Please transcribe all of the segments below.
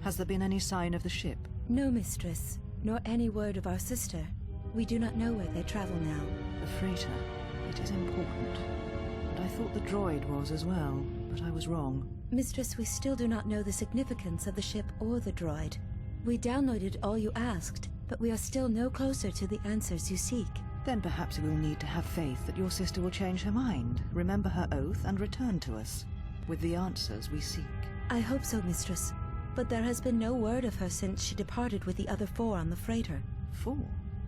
Has there been any sign of the ship? No, mistress, nor any word of our sister. We do not know where they travel now. The freighter. It is important. And I thought the droid was as well, but I was wrong. Mistress, we still do not know the significance of the ship or the droid. We downloaded all you asked, but we are still no closer to the answers you seek. Then perhaps we'll need to have faith that your sister will change her mind, remember her oath, and return to us with the answers we seek. I hope so, mistress. But there has been no word of her since she departed with the other 4 on the freighter. 4?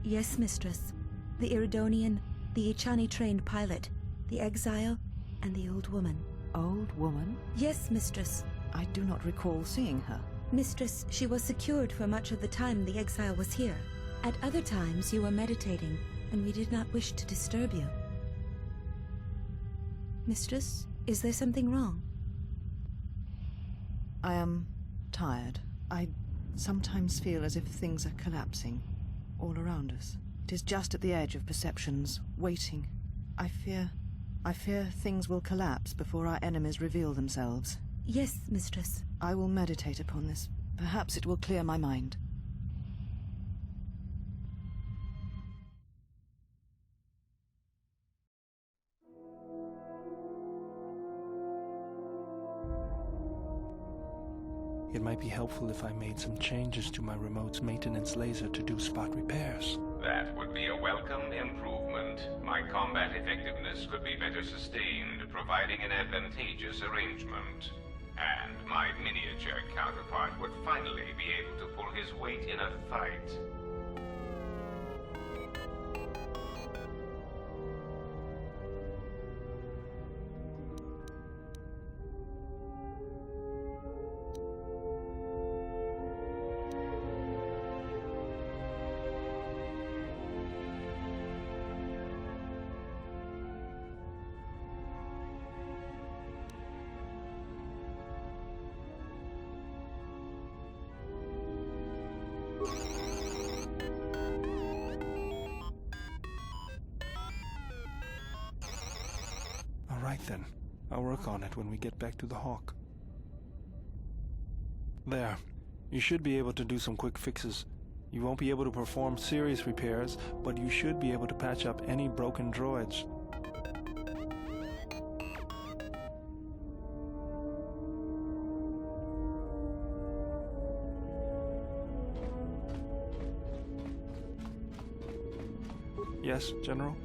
Yes, mistress. The Iridonian, the Ichani-trained pilot, the exile, and the old woman. Old woman? Yes, mistress. I do not recall seeing her. Mistress, she was secured for much of the time the exile was here. At other times you were meditating, and we did not wish to disturb you. Mistress, is there something wrong? I am tired. I sometimes feel as if things are collapsing all around us. It is just at the edge of perceptions, waiting. I fear things will collapse before our enemies reveal themselves. Yes, mistress. I will meditate upon this. Perhaps it will clear my mind. It might be helpful if I made some changes to my remote's maintenance laser to do spot repairs. That would be a welcome improvement. My combat effectiveness could be better sustained, providing an advantageous arrangement. And my miniature counterpart would finally be able to pull his weight in a fight. Alright then, I'll work on it when we get back to the Hawk. There, you should be able to do some quick fixes. You won't be able to perform serious repairs, but you should be able to patch up any broken droids. Yes, General?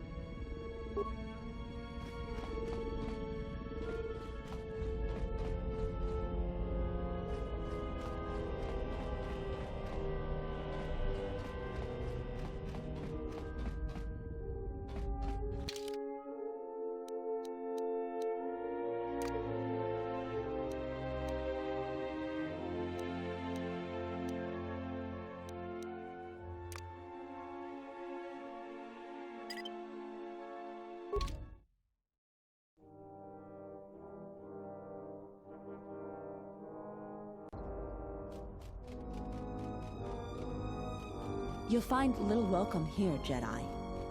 You'll find little welcome here, Jedi.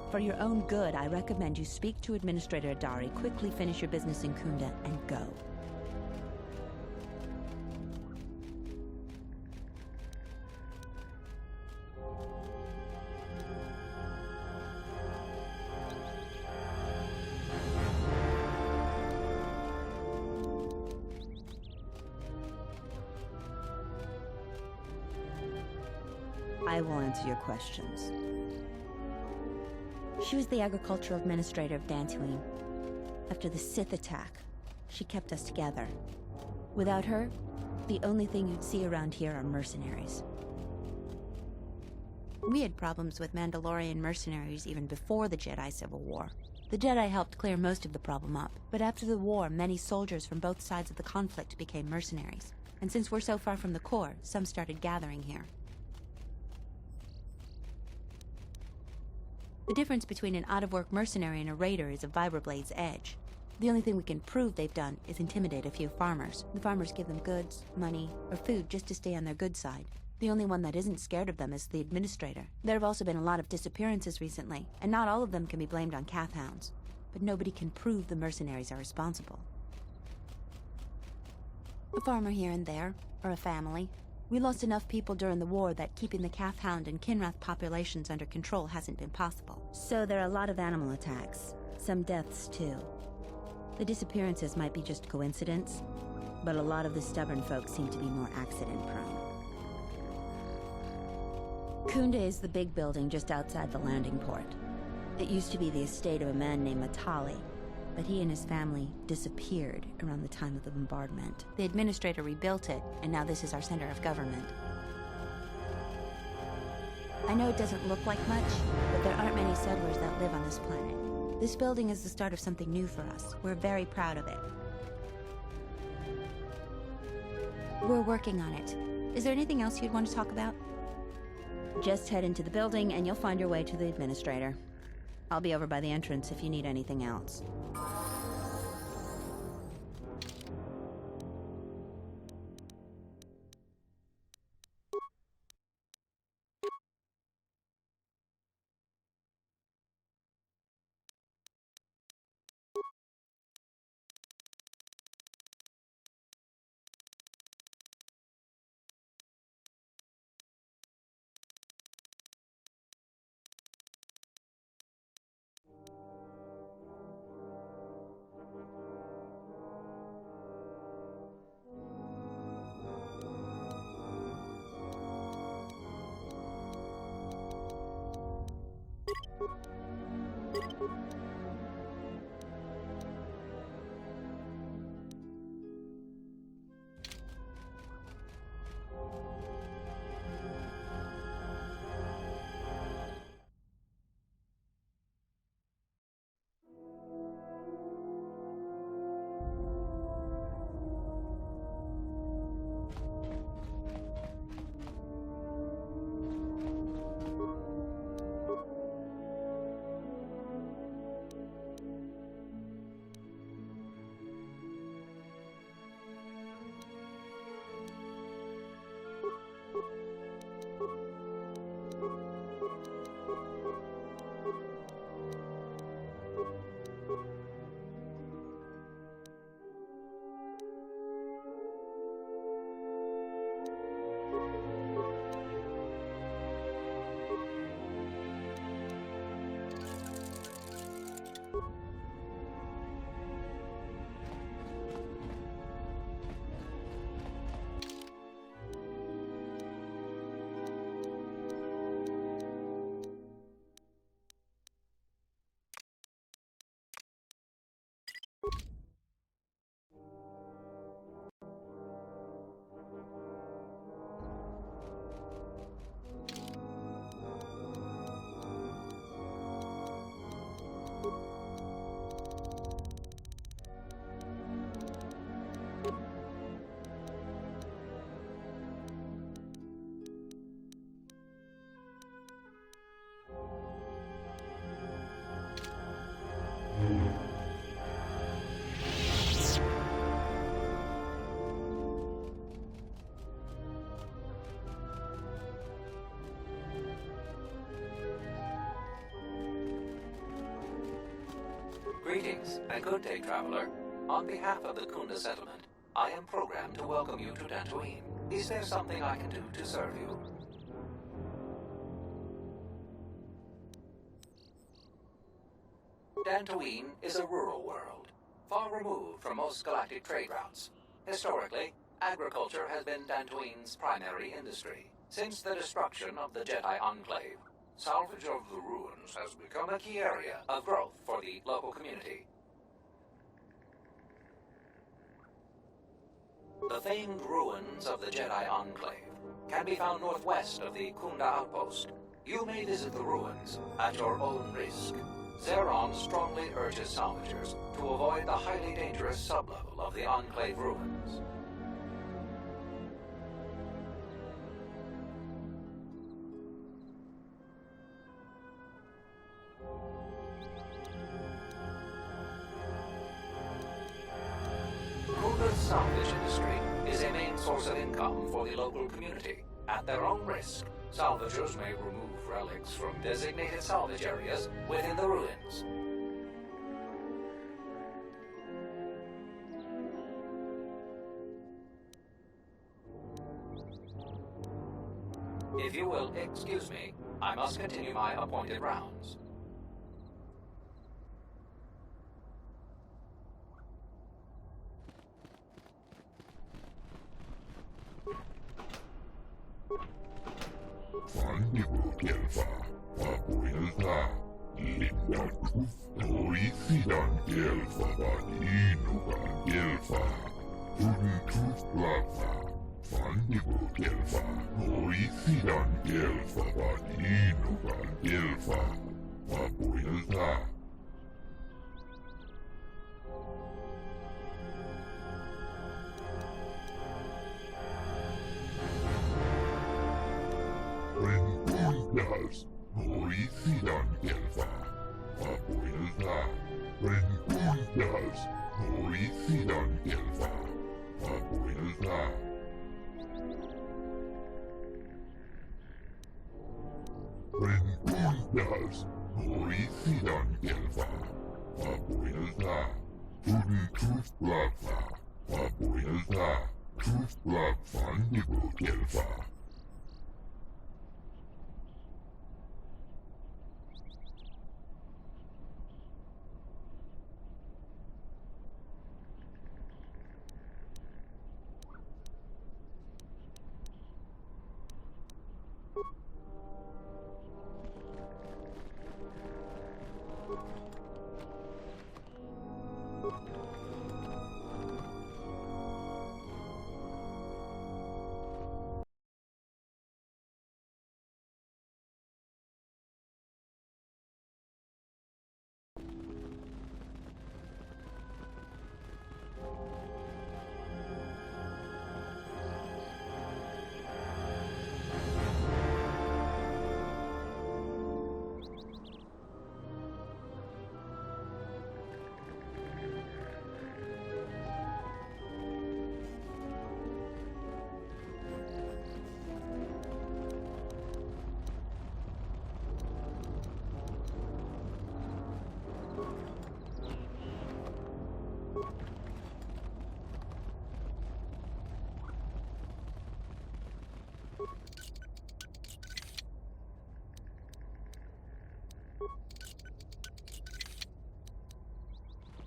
For your own good, I recommend you speak to Administrator Adari, quickly finish your business in Khoonda, and go. I will answer your questions. She was the agricultural administrator of Dantooine. After the Sith attack, she kept us together. Without her, the only thing you'd see around here are mercenaries. We had problems with Mandalorian mercenaries even before the Jedi Civil War. The Jedi helped clear most of the problem up, but after the war, many soldiers from both sides of the conflict became mercenaries. And since we're so far from the core, some started gathering here. The difference between an out-of-work mercenary and a raider is a vibroblade's edge. The only thing we can prove they've done is intimidate a few farmers. The farmers give them goods, money, or food just to stay on their good side. The only one that isn't scared of them is the administrator. There have also been a lot of disappearances recently, and not all of them can be blamed on Cath hounds. But nobody can prove the mercenaries are responsible. A farmer here and there, or a family. We lost enough people during the war that keeping the calf hound and Kinrath populations under control hasn't been possible. So there are a lot of animal attacks. Some deaths, too. The disappearances might be just coincidence, but a lot of the stubborn folks seem to be more accident-prone. Khoonda is the big building just outside the landing port. It used to be the estate of a man named Matali, but he and his family disappeared around the time of the bombardment. The administrator rebuilt it, and now this is our center of government. I know it doesn't look like much, but there aren't many settlers that live on this planet. This building is the start of something new for us. We're very proud of it. We're working on it. Is there anything else you'd want to talk about? Just head into the building and you'll find your way to the administrator. I'll be over by the entrance if you need anything else. Greetings, and good day, traveler. On behalf of the Khoonda settlement, I am programmed to welcome you to Dantooine. Is there something I can do to serve you? Dantooine is a rural world, far removed from most galactic trade routes. Historically, agriculture has been Dantooine's primary industry. Since the destruction of the Jedi Enclave, salvage of the ruins has become a key area of growth for the local community. The famed ruins of the Jedi Enclave can be found northwest of the Khoonda outpost. You may visit the ruins at your own risk. Zeron strongly urges salvagers to avoid the highly dangerous sublevel of the Enclave ruins. Khoonda's salvage industry is a main source of income for the local community. At their own risk, salvagers may remove relics from designated salvage areas within the ruins. If you will excuse me, I must continue my appointed rounds. Vandibukelfa, vapuilta, lindan tufftoisidan kelfa, vaninukan kelfa, tudun tufflava, vandibukelfa, toisidan kelfa, vaninukan kelfa, vapuilta. Renkundas, toisidan kelfa, vapuilta. Renkundas, toisidan kelfa, vapuilta. Renkundas, toisidan kelfa, vapuilta. Tudun tufflava, vapuilta. Tufflav vandibukelfa.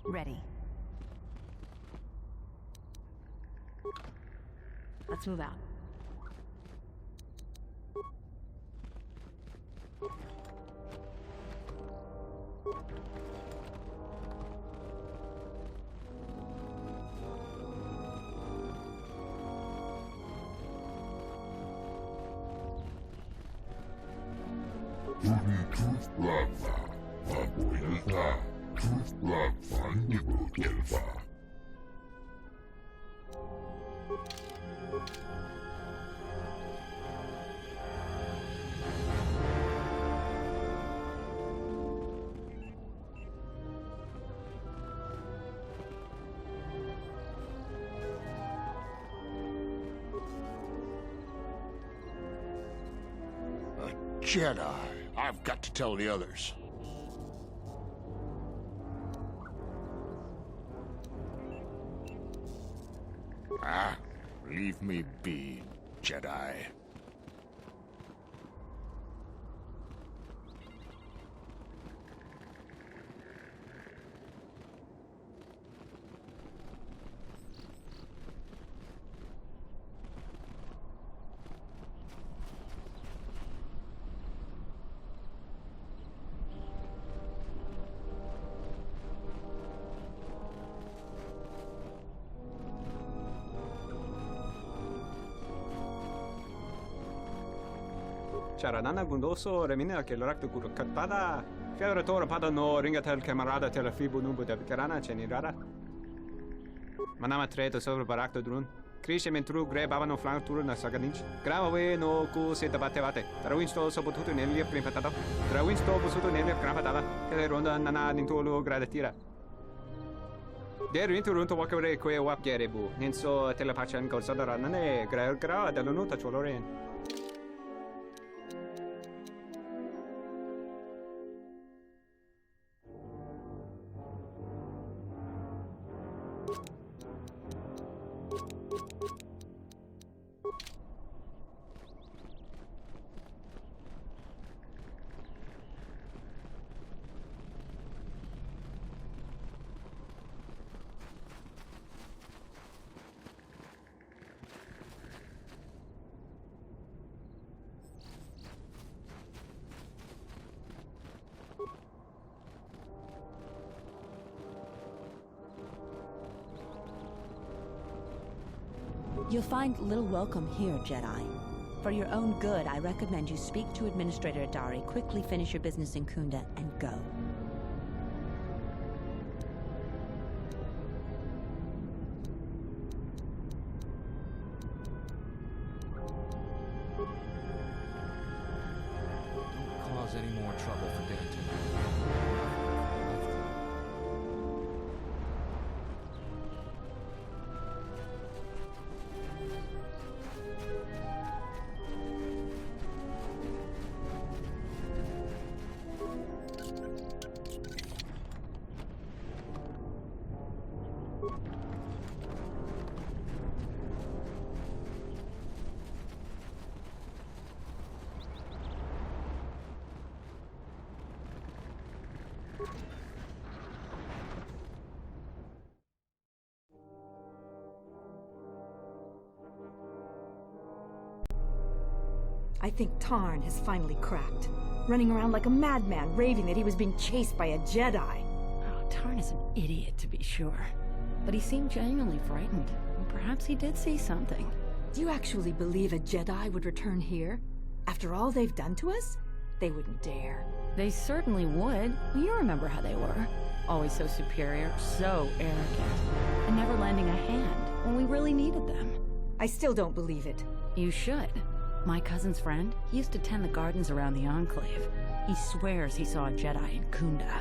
Ready. Let's move out. Tudun tufflava, vapuilta. Tufflav vandibukelfa. A Jedi. I've got to tell the others. Ah, leave me be, Jedi. Charanana gundoso remina che l'orakto guru katpada. Fiadra tora pada no ringatel camarada tela fibu numbu de karana chenirara. Manama treto sobre barakto drun. Krishe mentru gre bavano flank turu na sagadinch. Grava we no ku se tabate vate. Trawinsto sobotutu nelia primpatata. Trawinsto busutu nelia krampatata. Che ronda nana nintolo gradatira. Der rinturunto wakare kwe wapgerebu. Nenso telepachan kolsadara nane gra dalunuta choloren. You'll find little welcome here, Jedi. For your own good, I recommend you speak to Administrator Adari, quickly finish your business in Khoonda, and go. Don't cause any more trouble for Dantooine. I think Tarn has finally cracked. Running around like a madman, raving that he was being chased by a Jedi. Oh, Tarn is an idiot, to be sure. But he seemed genuinely frightened. And perhaps he did see something. Do you actually believe a Jedi would return here? After all they've done to us? They wouldn't dare. They certainly would. You remember how they were. Always so superior, so arrogant. And never lending a hand when we really needed them. I still don't believe it. You should. My cousin's friend, he used to tend the gardens around the Enclave. He swears he saw a Jedi in Khoonda.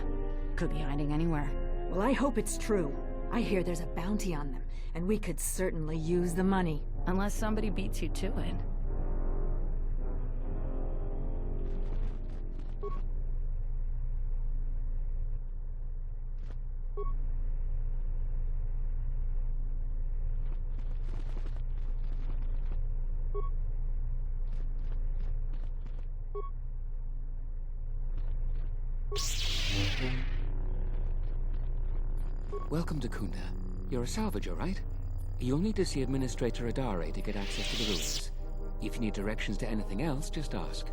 Could be hiding anywhere. Well, I hope it's true. I hear there's a bounty on them, and we could certainly use the money. Unless somebody beats you to it. Welcome to Khoonda. You're a salvager, right? You'll need to see Administrator Adare to get access to the ruins. If you need directions to anything else, just ask.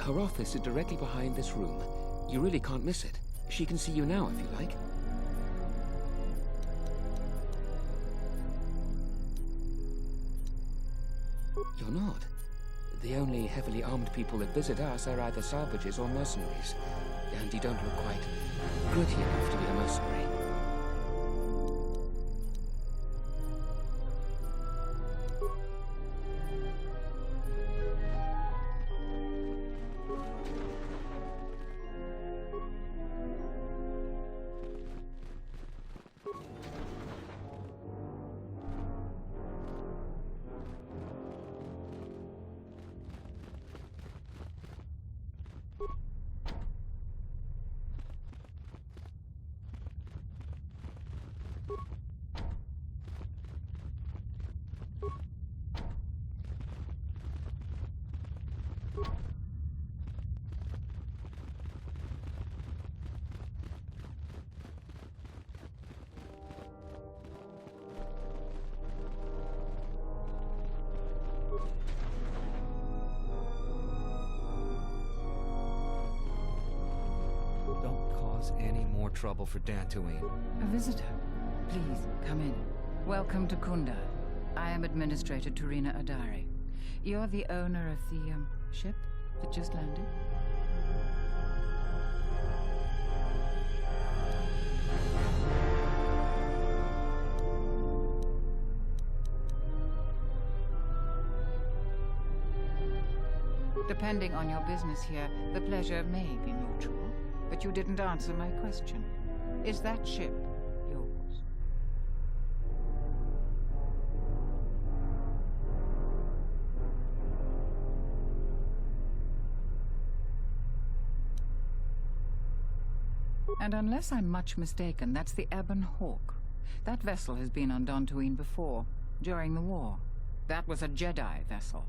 Her office is directly behind this room. You really can't miss it. She can see you now if you like. You're not. The only heavily armed people that visit us are either salvagers or mercenaries. And you don't look quite gritty enough to be a mercenary. Any more trouble for Dantooine. A visitor. Please, come in. Welcome to Khoonda. I am Administrator Turina Adari. You're the owner of the, ship that just landed? Depending on your business here, the pleasure may be mutual. But you didn't answer my question. Is that ship yours? And unless I'm much mistaken, that's the Ebon Hawk. That vessel has been on Dantooine before, during the war. That was a Jedi vessel.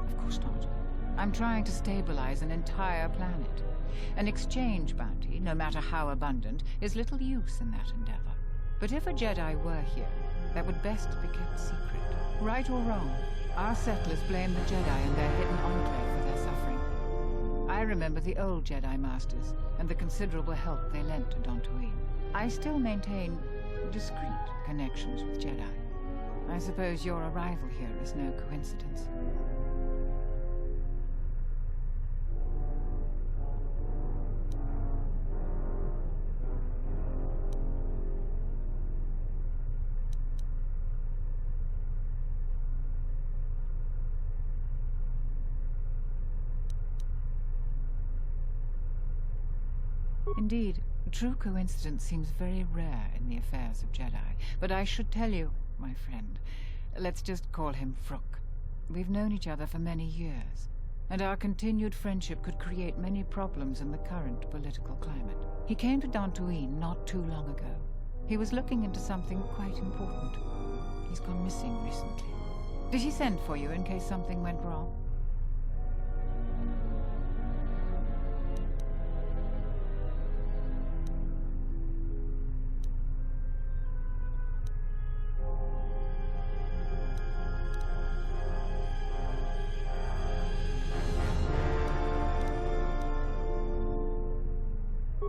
Of course not. I'm trying to stabilize an entire planet. An exchange bounty, no matter how abundant, is little use in that endeavor. But if a Jedi were here, that would best be kept secret. Right or wrong, our settlers blame the Jedi and their hidden enclave for their suffering. I remember the old Jedi Masters and the considerable help they lent to Dantooine. I still maintain discreet connections with Jedi. I suppose your arrival here is no coincidence. Indeed, true coincidence seems very rare in the affairs of Jedi. But I should tell you, my friend, let's just call him Vrook. We've known each other for many years, and our continued friendship could create many problems in the current political climate. He came to Dantooine not too long ago. He was looking into something quite important. He's gone missing recently. Did he send for you in case something went wrong?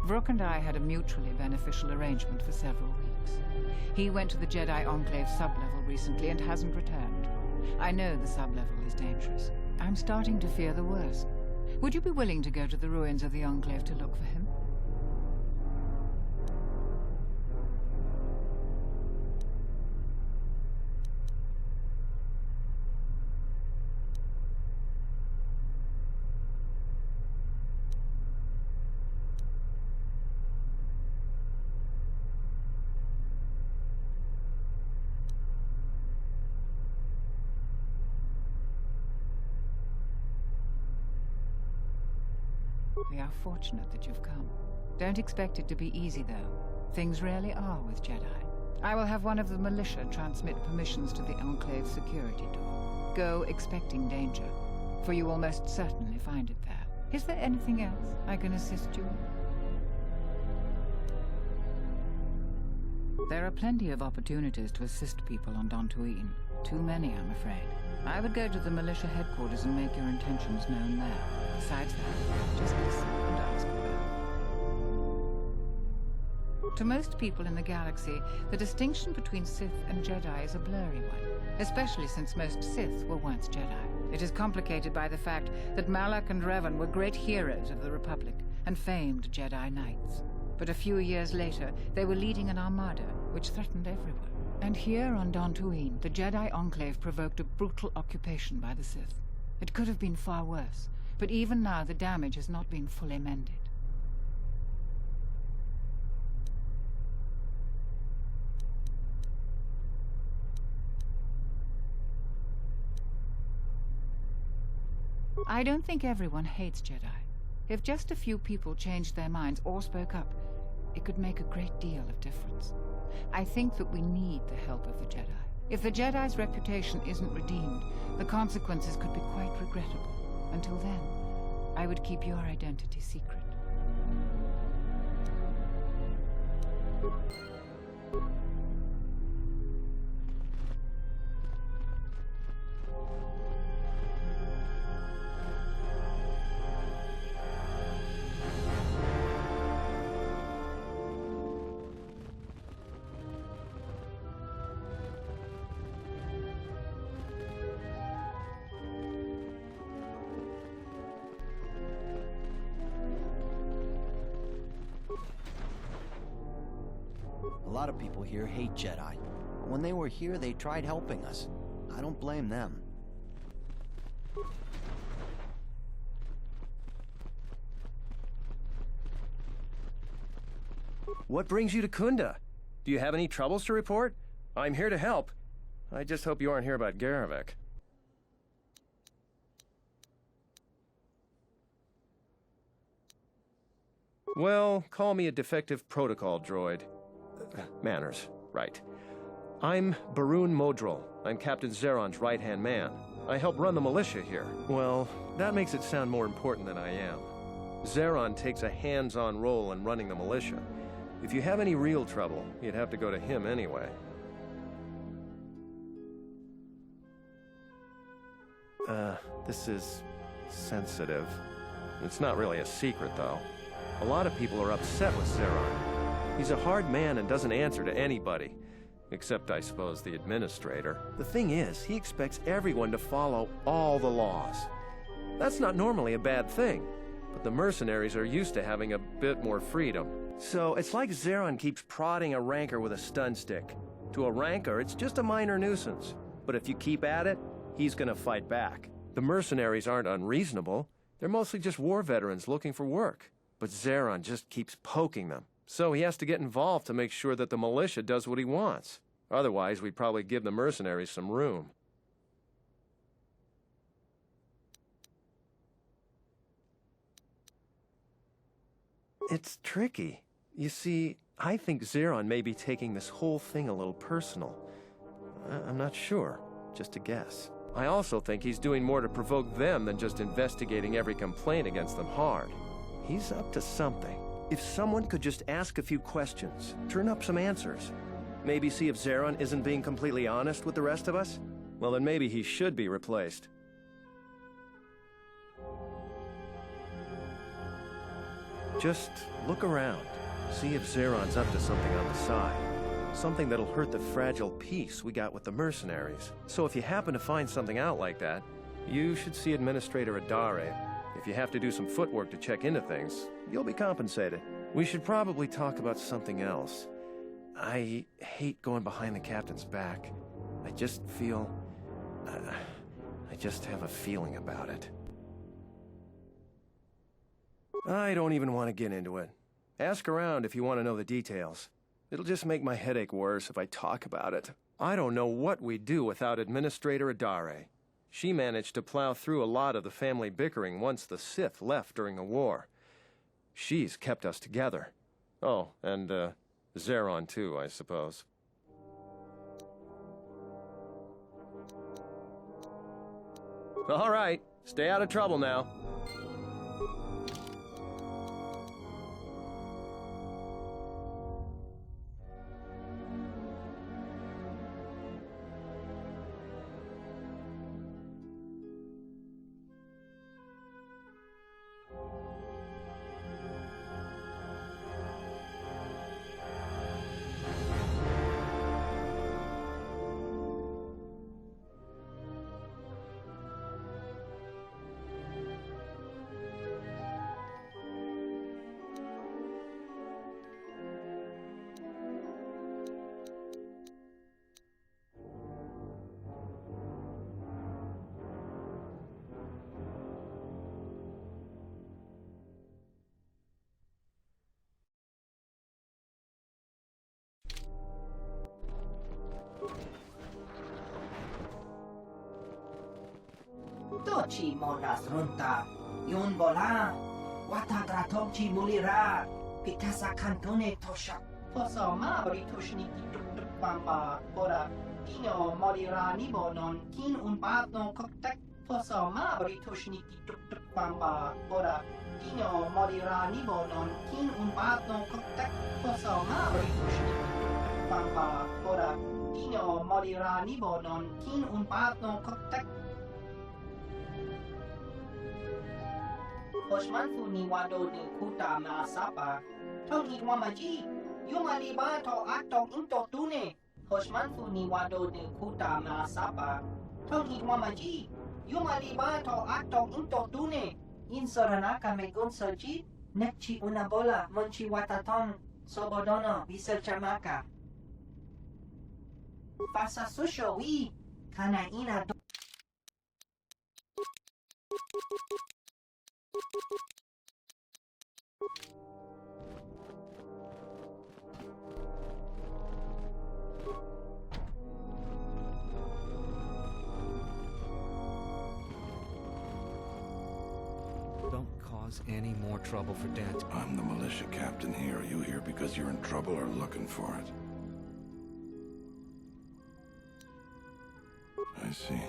Vrook and I had a mutually beneficial arrangement for several weeks. He went to the Jedi Enclave sublevel recently and hasn't returned. I know the sublevel is dangerous. I'm starting to fear the worst. Would you be willing to go to the ruins of the Enclave to look for him? We are fortunate that you've come. Don't expect it to be easy, though. Things rarely are with Jedi. I will have one of the militia transmit permissions to the Enclave security door. Go expecting danger, for you will most certainly find it there. Is there anything else I can assist you with? There are plenty of opportunities to assist people on Dantooine. Too many, I'm afraid. I would go to the militia headquarters and make your intentions known there. Besides that, just listen and ask around. To most people in the galaxy, the distinction between Sith and Jedi is a blurry one, especially since most Sith were once Jedi. It is complicated by the fact that Malak and Revan were great heroes of the Republic and famed Jedi Knights. But a few years later, they were leading an armada which threatened everyone. And here on Dantooine, the Jedi Enclave provoked a brutal occupation by the Sith. It could have been far worse, but even now the damage has not been fully mended. I don't think everyone hates Jedi. If just a few people changed their minds or spoke up, it could make a great deal of difference. I think that we need the help of the Jedi. If the Jedi's reputation isn't redeemed, the consequences could be quite regrettable. Until then, I would keep your identity secret. A lot of people here hate Jedi. When they were here, they tried helping us. I don't blame them. What brings you to Khoonda? Do you have any troubles to report? I'm here to help. I just hope you aren't here about Garavek. Well, call me a defective protocol droid. Manners, right. I'm Barun Modrol. I'm Captain Zeron's right-hand man. I help run the militia here. Well, that makes it sound more important than I am. Zeron takes a hands-on role in running the militia. If you have any real trouble, you'd have to go to him anyway. This is sensitive. It's not really a secret, though. A lot of people are upset with Zeron. He's a hard man and doesn't answer to anybody. Except, I suppose, the administrator. The thing is, he expects everyone to follow all the laws. That's not normally a bad thing, but the mercenaries are used to having a bit more freedom. So it's like Zeron keeps prodding a rancor with a stun stick. To a rancor, it's just a minor nuisance. But if you keep at it, he's gonna fight back. The mercenaries aren't unreasonable. They're mostly just war veterans looking for work. But Zeron just keeps poking them. So he has to get involved to make sure that the militia does what he wants. Otherwise, we'd probably give the mercenaries some room. It's tricky. You see, I think Zeron may be taking this whole thing a little personal. I'm not sure. Just a guess. I also think he's doing more to provoke them than just investigating every complaint against them hard. He's up to something. If someone could just ask a few questions, turn up some answers, maybe see if Zeron isn't being completely honest with the rest of us, well then maybe he should be replaced. Just look around. See if Zeron's up to something on the side. Something that'll hurt the fragile peace we got with the mercenaries. So if you happen to find something out like that, you should see Administrator Adare. If you have to do some footwork to check into things, you'll be compensated. We should probably talk about something else. I hate going behind the captain's back. I just feel... I just have a feeling about it. I don't even want to get into it. Ask around if you want to know the details. It'll just make my headache worse if I talk about it. I don't know what we'd do without Administrator Adare. She managed to plow through a lot of the family bickering once the Sith left during the war. She's kept us together. Oh, and, Zeron too, I suppose. All right, stay out of trouble now. Tochi monas runta, yun bola, watatratomchi mulira, pitasa cantone tosha, posoma britushniki pamba, bora, dino morira nibonon, kin un patno koktek, posoma britushniki pamba, bora, dino morira nibonon, kin un patno koktek, posoma britushniki pamba, bora, dino morira nibonon, kin un patno koktek. Osmanfu ni wado ni kuta maasapa. Tong itwamaji, yumaliba to ato into tune. Osmanfu ni wado ni kuta maasapa. Tong itwamaji, yumaliba to ato into tune. Insoranaka megunsoji, nekchi una bola monchi wataton, sobodono biselchamaka. Pasa susho wi, kana ina do. Don't cause any more trouble for Dantooine. I'm the militia captain here. Are you here because you're in trouble or looking for it? I see.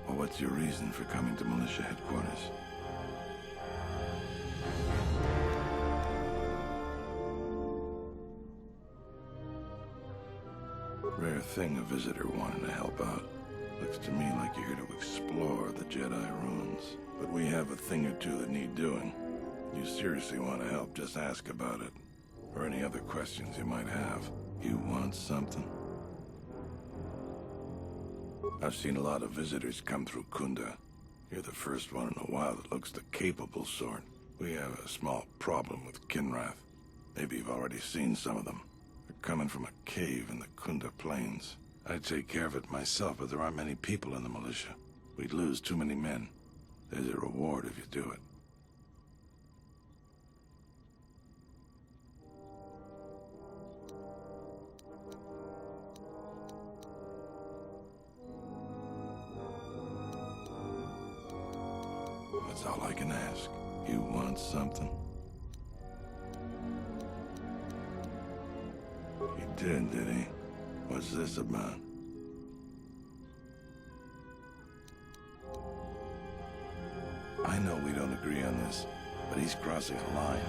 Well, what's your reason for coming to militia headquarters? Rare thing, a visitor wanting to help out. Looks to me like you're here to explore the Jedi ruins. But we have a thing or two that need doing. You seriously want to help, just ask about it. Or any other questions you might have. You want something? I've seen a lot of visitors come through Khoonda. You're the first one in a while that looks the capable sort. We have a small problem with Kinrath. Maybe you've already seen some of them. They're coming from a cave in the Khoonda Plains. I'd take care of it myself, but there aren't many people in the militia. We'd lose too many men. There's a reward if you do it. That's all I can ask. You want something? He did he? What's this about? I know we don't agree on this, but he's crossing a line.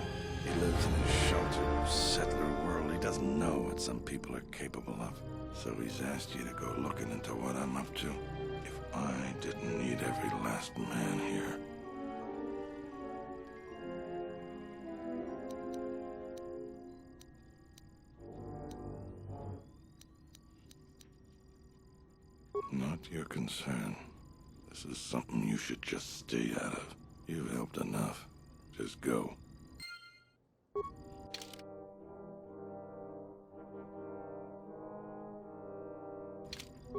He lives in his sheltered, settler world. He doesn't know what some people are capable of. So he's asked you to go looking into what I'm up to. If I didn't need every last man here... Not your concern. This is something you should just stay out of. You've helped enough. Just go.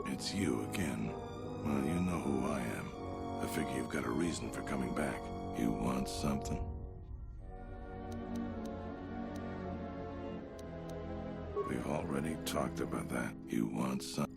It's you again. Well, you know who I am. I figure you've got a reason for coming back. You want something? We've already talked about that. You want something?